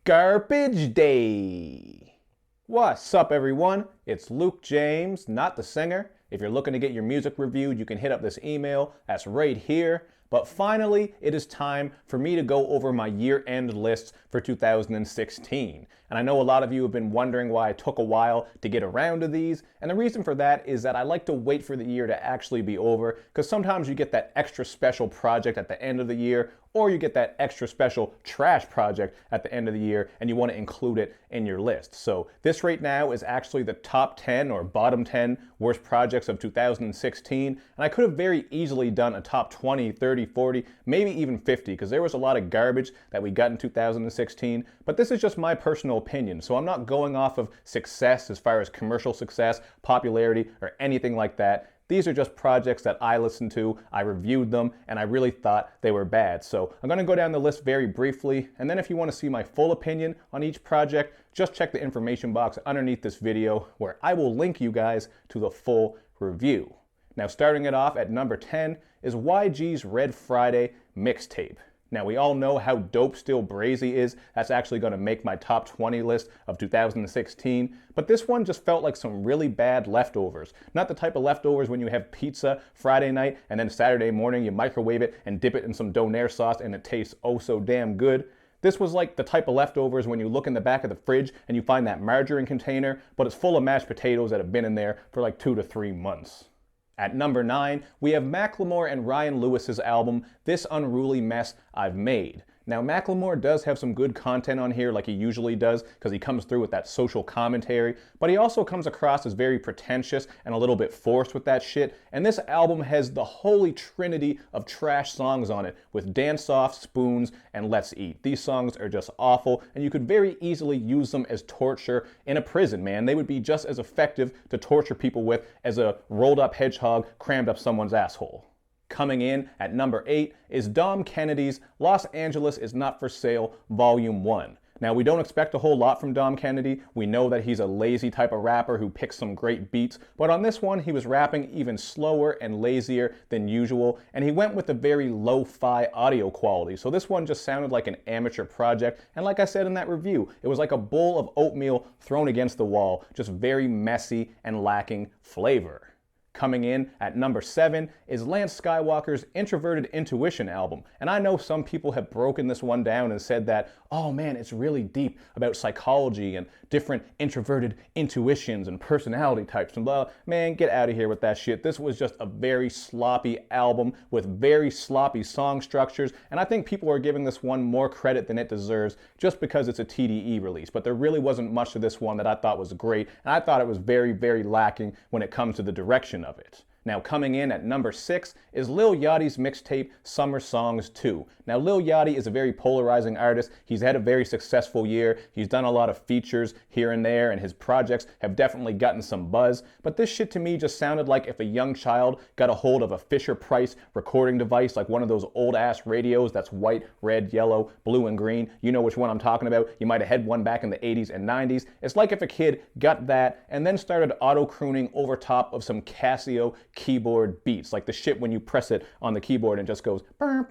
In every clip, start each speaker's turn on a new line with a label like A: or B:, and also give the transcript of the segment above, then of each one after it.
A: Garbage Day. What's up, everyone? It's Luke James, not the singer. If you're looking to get your music reviewed, you can hit up this email. That's right here. But finally, it is time for me to go over my year-end lists for 2016. And I know a lot of you have been wondering why I took a while to get around to these. And the reason for that is that I like to wait for the year to actually be over, because sometimes you get that extra special project at the end of the year, or you get that extra special trash project at the end of the year and you want to include it in your list. So this right now is actually the top 10 or bottom 10 worst projects of 2016. And I could have very easily done a top 20, 30, 40, maybe even 50, because there was a lot of garbage that we got in 2016. But this is just my personal opinion. So I'm not going off of success as far as commercial success, popularity, or anything like that. These are just projects that I listened to, I reviewed them, and I really thought they were bad. So I'm going to go down the list very briefly, and then if you want to see my full opinion on each project, just check the information box underneath this video where I will link you guys to the full review. Now, starting it off at number 10 is YG's Red Friday mixtape. Now, we all know how dope Still Brazy is. That's actually going to make my top 20 list of 2016. But this one just felt like some really bad leftovers. Not the type of leftovers when you have pizza Friday night and then Saturday morning you microwave it and dip it in some donair sauce and it tastes oh so damn good. This was like the type of leftovers when you look in the back of the fridge and you find that margarine container, but it's full of mashed potatoes that have been in there for like 2 to 3 months. At number 9, we have Macklemore and Ryan Lewis's album, This Unruly Mess I've Made. Now, Macklemore does have some good content on here like he usually does, because he comes through with that social commentary, but he also comes across as very pretentious and a little bit forced with that shit. And this album has the holy trinity of trash songs on it, with Dance Off, Spoons, and Let's Eat. These songs are just awful, and you could very easily use them as torture in a prison, man. They would be just as effective to torture people with as a rolled up hedgehog crammed up someone's asshole. Coming in at number 8 is Dom Kennedy's Los Angeles Is Not For Sale Volume 1. Now, we don't expect a whole lot from Dom Kennedy. We know that he's a lazy type of rapper who picks some great beats, but on this one, he was rapping even slower and lazier than usual, and he went with a very lo-fi audio quality. So this one just sounded like an amateur project, and like I said in that review, it was like a bowl of oatmeal thrown against the wall, just very messy and lacking flavor. Coming in at number 7 is Lance Skywalker's Introverted Intuition album. And I know some people have broken this one down and said that, oh man, it's really deep about psychology and different introverted intuitions and personality types. And blah, man, get out of here with that shit. This was just a very sloppy album with very sloppy song structures. And I think people are giving this one more credit than it deserves just because it's a TDE release. But there really wasn't much to this one that I thought was great. And I thought it was very, very lacking when it comes to the direction of it. Now, coming in at number 6 is Lil Yachty's mixtape, Summer Songs 2. Now, Lil Yachty is a very polarizing artist. He's had a very successful year. He's done a lot of features here and there, and his projects have definitely gotten some buzz. But this shit to me just sounded like if a young child got a hold of a Fisher-Price recording device, like one of those old-ass radios that's white, red, yellow, blue, and green. You know which one I'm talking about. You might have had one back in the 80s and 90s. It's like if a kid got that and then started auto-crooning over top of some Casio keyboard beats, like the shit when you press it on the keyboard and just goes and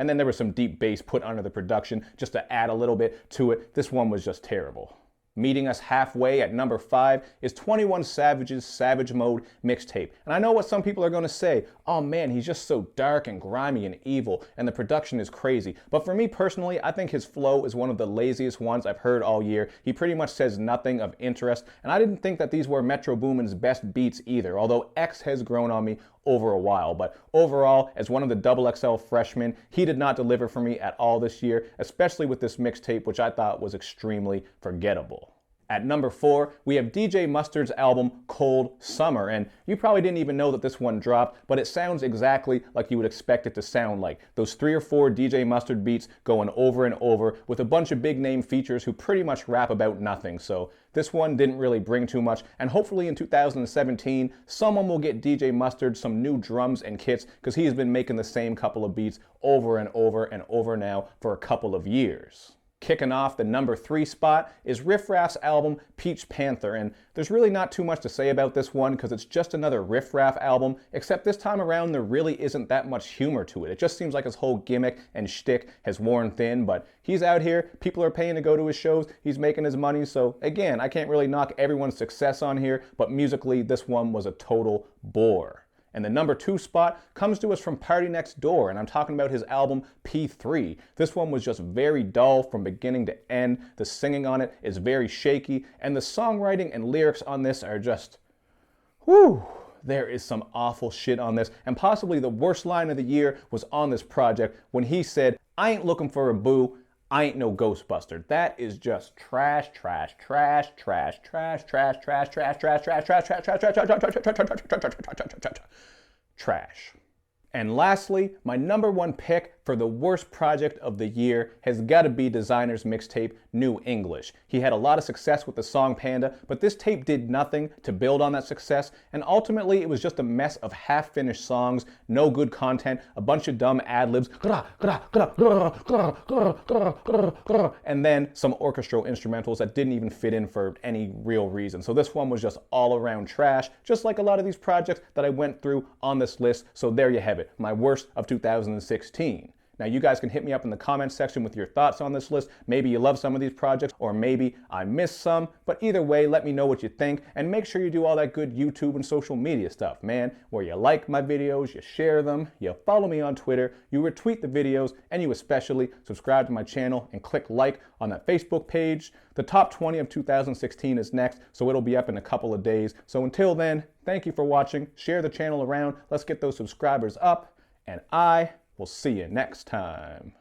A: then there was some deep bass put under the production just to add a little bit to it. This one was just terrible. Meeting us halfway at number 5 is 21 Savage's Savage Mode mixtape. And I know what some people are going to say, oh man, he's just so dark and grimy and evil, and the production is crazy. But for me personally, I think his flow is one of the laziest ones I've heard all year. He pretty much says nothing of interest, and I didn't think that these were Metro Boomin's best beats either, although X has grown on me over a while. But overall, as one of the XXL freshmen, he did not deliver for me at all this year, especially with this mixtape, which I thought was extremely forgettable. At number 4, we have DJ Mustard's album, Cold Summer, and you probably didn't even know that this one dropped, but it sounds exactly like you would expect it to sound like. Those 3 or 4 DJ Mustard beats going over and over with a bunch of big name features who pretty much rap about nothing. So this one didn't really bring too much, and hopefully in 2017, someone will get DJ Mustard some new drums and kits, because he has been making the same couple of beats over and over and over now for a couple of years. Kicking off the number 3 spot is Riff Raff's album Peach Panther, and there's really not too much to say about this one because it's just another Riff Raff album, except this time around there really isn't that much humor to it. It just seems like his whole gimmick and shtick has worn thin, but he's out here, people are paying to go to his shows, he's making his money, so again, I can't really knock everyone's success on here, but musically this one was a total bore. And the number 2 spot comes to us from Party Next Door, and I'm talking about his album P3. This one was just very dull from beginning to end. The singing on it is very shaky, and the songwriting and lyrics on this are just, whew. There is some awful shit on this, and possibly the worst line of the year was on this project when he said, "I ain't looking for a boo, I ain't no Ghostbuster." That is just trash, trash, trash, trash, trash, trash, trash, trash, trash, trash, trash, trash, trash, trash, trash, trash. And lastly, my number 1 pick for the worst project of the year has got to be Designer's mixtape, New English. He had a lot of success with the song Panda, but this tape did nothing to build on that success, and ultimately it was just a mess of half-finished songs, no good content, a bunch of dumb ad-libs, and then some orchestral instrumentals that didn't even fit in for any real reason. So this one was just all around trash, just like a lot of these projects that I went through on this list. So there you have it, my worst of 2016. Now you guys can hit me up in the comments section with your thoughts on this list. Maybe you love some of these projects, or maybe I missed some, but either way, let me know what you think, and make sure you do all that good YouTube and social media stuff, man, where you like my videos, you share them, you follow me on Twitter, you retweet the videos, and you especially subscribe to my channel and click like on that Facebook page. The top 20 of 2016 is next, so it'll be up in a couple of days. So until then, thank you for watching, share the channel around, let's get those subscribers up, and I will see you next time.